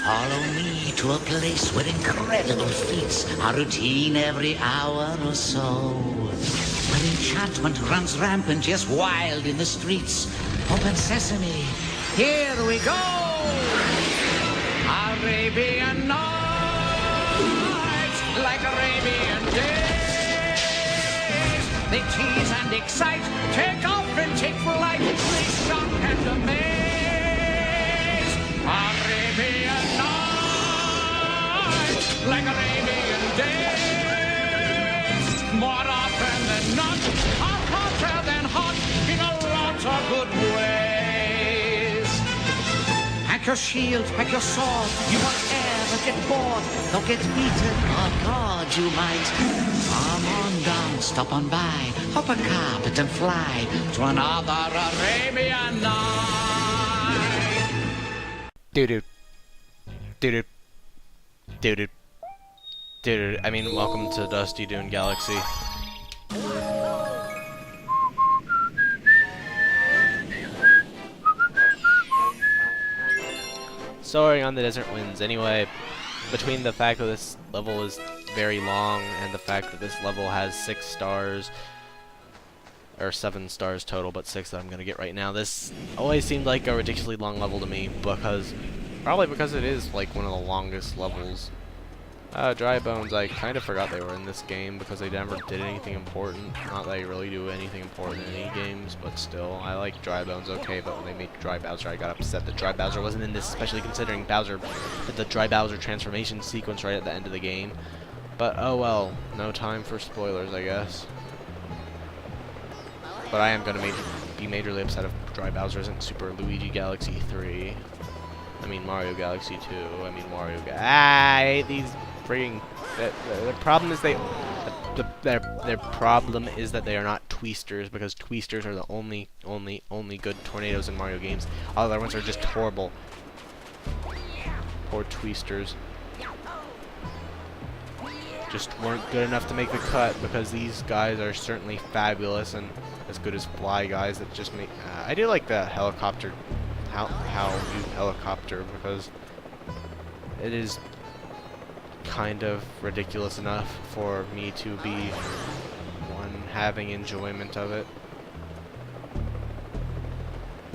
Follow me to a place where incredible feats are routine every hour or so. Where enchantment runs rampant, yes, wild in the streets. Open sesame, here we go! Arabian Nights, like Arabian days. They tease and excite, take off and take flight. They shock and amaze. Arabian Nights, like Arabian days. More often than not, are hotter than hot in a lot of good ways. Pack your shield, pack your sword, you won't ever get bored. Don't get eaten, oh God, you might. Come on down, stop on by, hop a carpet and fly to another Arabian night. Doo-doo. Doo-doo. Doo-doo. Doo-doo. I mean, welcome to Dusty Dune Galaxy. Soaring on the desert winds. Anyway, between the fact that this level is very long and the fact that this level has 6 stars, or 7 stars total, but 6 that I'm gonna get right now, this always seemed like a ridiculously long level to me, probably because it is like one of the longest levels. Dry Bones, I kind of forgot they were in this game because they never did anything important. Not that they really do anything important in any games, but still, I like Dry Bones okay, but when they made Dry Bowser, I got upset that Dry Bowser wasn't in this, especially considering Bowser did the Dry Bowser transformation sequence right at the end of the game. But oh well, no time for spoilers, I guess. But I am going to be majorly upset if Dry Bowser isn't Super Luigi Galaxy 3. I mean Mario Galaxy 2. I mean Mario I hate these freaking... The problem is their problem is that they are not Tweesters, because Tweesters are the only good tornadoes in Mario games. All the other ones are just horrible. Poor Tweesters. Just weren't good enough to make the cut, because these guys are certainly fabulous and as good as Fly Guys that just make... I do like the helicopter, how you helicopter, because it is kind of ridiculous enough for me to be having enjoyment of it.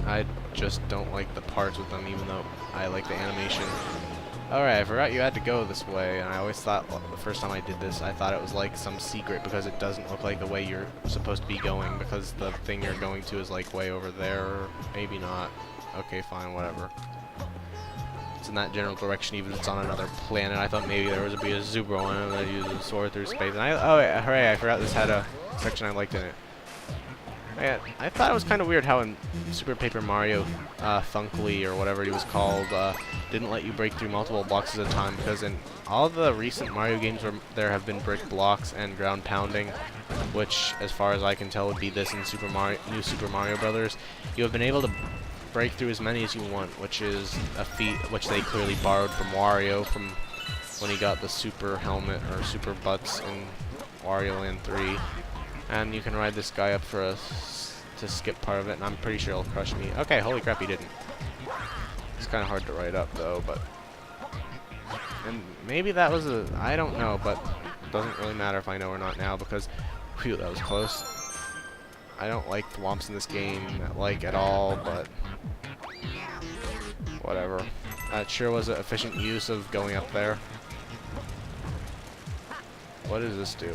I just don't like the parts with them, even though I like the animation. Alright, I forgot you had to go this way, and I always thought, the first time I did this, I thought it was like some secret because it doesn't look like the way you're supposed to be going, because the thing you're going to is like way over there, or maybe not. Okay, fine, whatever. It's in that general direction, even if it's on another planet. I thought maybe there was be a Zubro on it that uses a sword through space. And hooray, I forgot this had a section I liked in it. I thought it was kind of weird how in Super Paper Mario Thunkly, or whatever he was called, didn't let you break through multiple blocks at a time, because in all the recent Mario games where there have been brick blocks and ground pounding, which, as far as I can tell, would be this in New Super Mario Brothers, you have been able to break through as many as you want, which is a feat which they clearly borrowed from Wario from when he got the Super Helmet or Super Butts in Wario Land 3. And you can ride this guy up for to skip part of it, and I'm pretty sure he'll crush me. Okay, holy crap, he didn't. It's kind of hard to ride up though, but... And maybe that was I don't know, but it doesn't really matter if I know or not now, because... Phew, that was close. I don't like thwomps in this game, at all, but... Whatever. That sure was an efficient use of going up there. What does this do?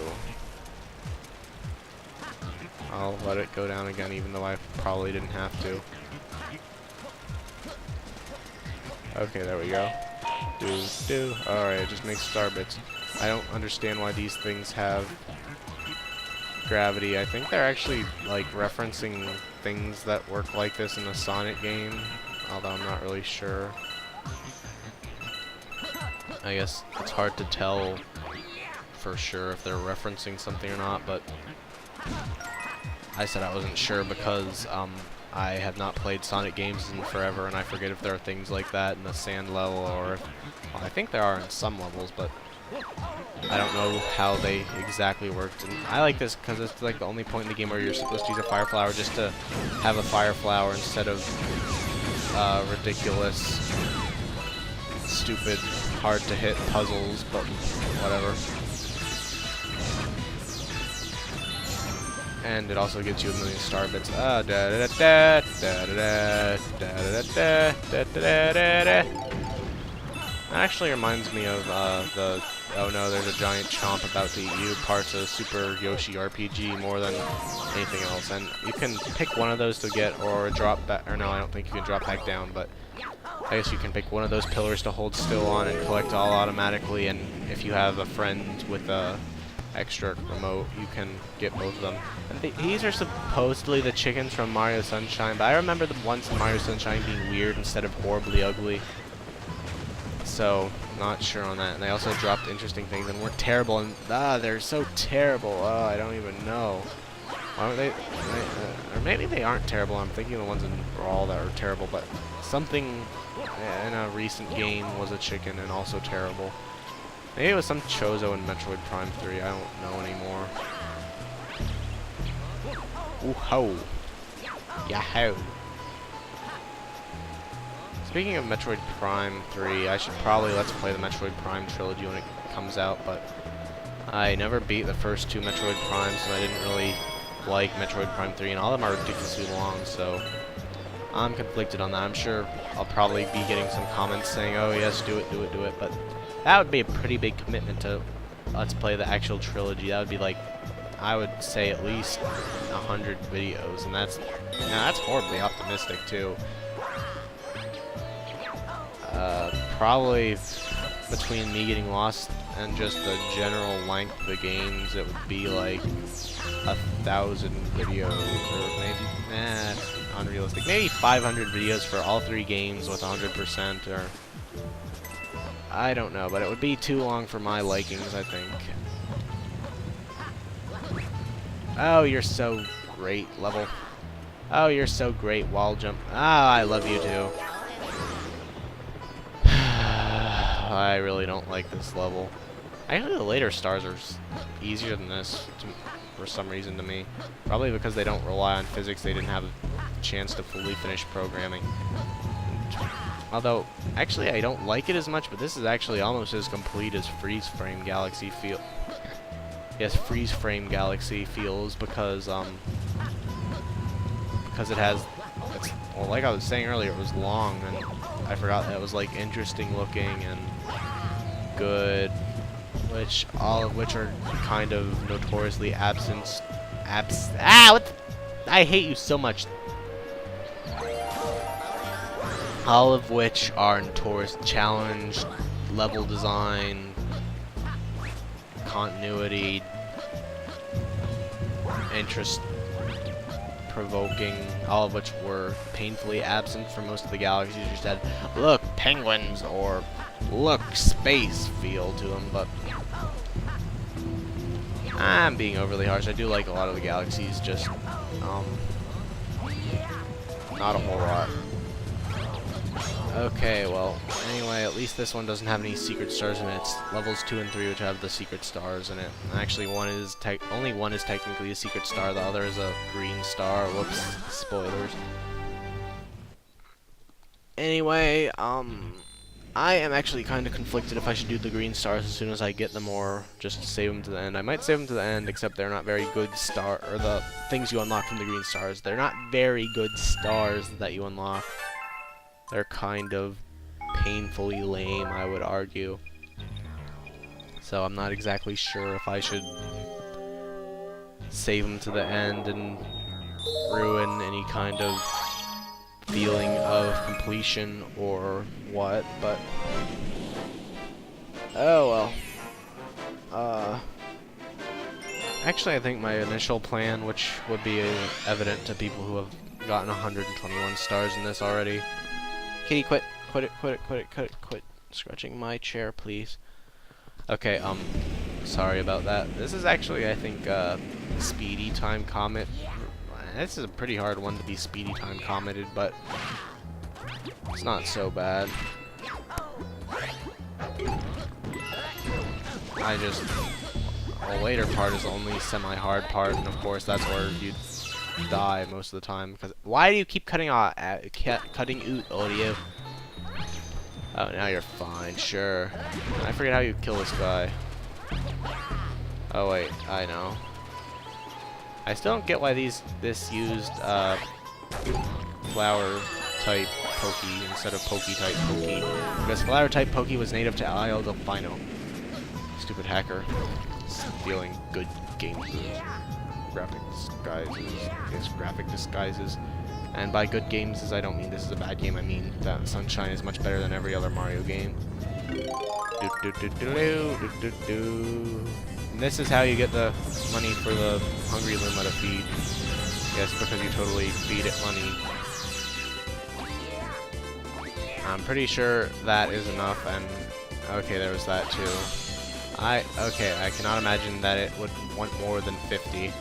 I'll let it go down again, even though I probably didn't have to. Okay, there we go. Alright, it just makes star bits. I don't understand why these things have gravity. I think they're actually, like, referencing things that work like this in a Sonic game, although I'm not really sure. I guess it's hard to tell for sure if they're referencing something or not, but I said I wasn't sure because I have not played Sonic games in forever, and I forget if there are things like that in the sand level, or if... Well, I think there are in some levels, but I don't know how they exactly worked. And I like this because it's like the only point in the game where you're supposed to use a fire flower just to have a fire flower instead of ridiculous stupid, hard-to-hit puzzles, but whatever. And it also gives you 1,000,000 star bits. Ah, da da da da da da da da da da da da. That actually reminds me of the "oh no, there's a giant chomp about to eat you" parts of Super Yoshi RPG more than anything else. And you can pick one of those to get, or drop back. Or no, I don't think you can drop back down, but I guess you can pick one of those pillars to hold still on and collect all automatically. And if you have a friend with a extra remote, you can get both of them. And these are supposedly the chickens from Mario Sunshine, but I remember them once in Mario Sunshine being weird instead of horribly ugly. So, not sure on that. And they also dropped interesting things and weren't terrible. And they're so terrible. I don't even know. Why aren't they? Or maybe they aren't terrible. I'm thinking of the ones in Brawl that are terrible. But something in a recent game was a chicken and also terrible. Maybe it was some Chozo in Metroid Prime 3. I don't know anymore. Ooh-ho. Yahoo. Speaking of Metroid Prime 3, I should probably let's play the Metroid Prime trilogy when it comes out, but I never beat the first 2 Metroid Primes, and I didn't really like Metroid Prime 3, and all of them are ridiculously long, so I'm conflicted on that. I'm sure I'll probably be getting some comments saying, oh yes, do it, do it, do it, but that would be a pretty big commitment to let's play the actual trilogy. That would be like, I would say at least 100 videos, and that's horribly optimistic too. Probably between me getting lost and just the general length of the games, it would be like 1,000 videos, or maybe, that's unrealistic. Maybe 500 videos for all 3 games with 100%, or I don't know, but it would be too long for my likings, I think. Oh, you're so great, level. Oh, you're so great, wall jump. Ah, I love you too. I really don't like this level. Actually, the later stars are easier than this, for some reason to me. Probably because they don't rely on physics, they didn't have a chance to fully finish programming. Although, actually, I don't like it as much, but this is actually almost as complete as Freeze Frame Galaxy feel. Yes, Freeze Frame Galaxy feels because it has, well, like I was saying earlier, it was long, and I forgot that it was like interesting looking and good, all of which are kind of notoriously absent. I hate you so much. All of which are notorious challenged, level design, continuity, interest provoking, all of which were painfully absent from most of the galaxies. You just had, look, penguins, or look, space feel to them, but I'm being overly harsh. I do like a lot of the galaxies, just not a whole lot. Okay, well, anyway, at least this one doesn't have any secret stars in it. It's levels 2 and 3 which have the secret stars in it. Actually, only one is technically a secret star, the other is a green star. Whoops, spoilers. Anyway, I am actually kind of conflicted if I should do the green stars as soon as I get them or just save them to the end. I might save them to the end, except they're not very good or the things you unlock from the green stars. They're not very good stars that you unlock. They're kind of painfully lame, I would argue. So I'm not exactly sure if I should save them to the end and ruin any kind of feeling of completion or what, but oh well. Actually, I think my initial plan, which would be evident to people who have gotten 121 stars in this already. Kitty, quit scratching my chair, please. Okay, sorry about that. This is actually, I think, Speedy Time Comet. This is a pretty hard one to be Speedy Time Cometed, but it's not so bad. The later part is the only semi-hard part, and of course that's where you die most of the time. Because why do you keep cutting out audio? Oh, now you're fine, sure. I forget how you kill this guy. Oh wait, I know. I still don't get why this used flower type Pokey instead of Pokey type Pokey. Because flower type Pokey was native to Isle Delfino. Stupid hacker. Stealing good game graphic disguises. Yes, graphic disguises. And by good games, I don't mean this is a bad game. I mean that Sunshine is much better than every other Mario game. And this is how you get the money for the Hungry Luma to feed. Yes, because you totally feed it money. I'm pretty sure that is enough, and okay, there was that too. Okay, I cannot imagine that it would want more than 50.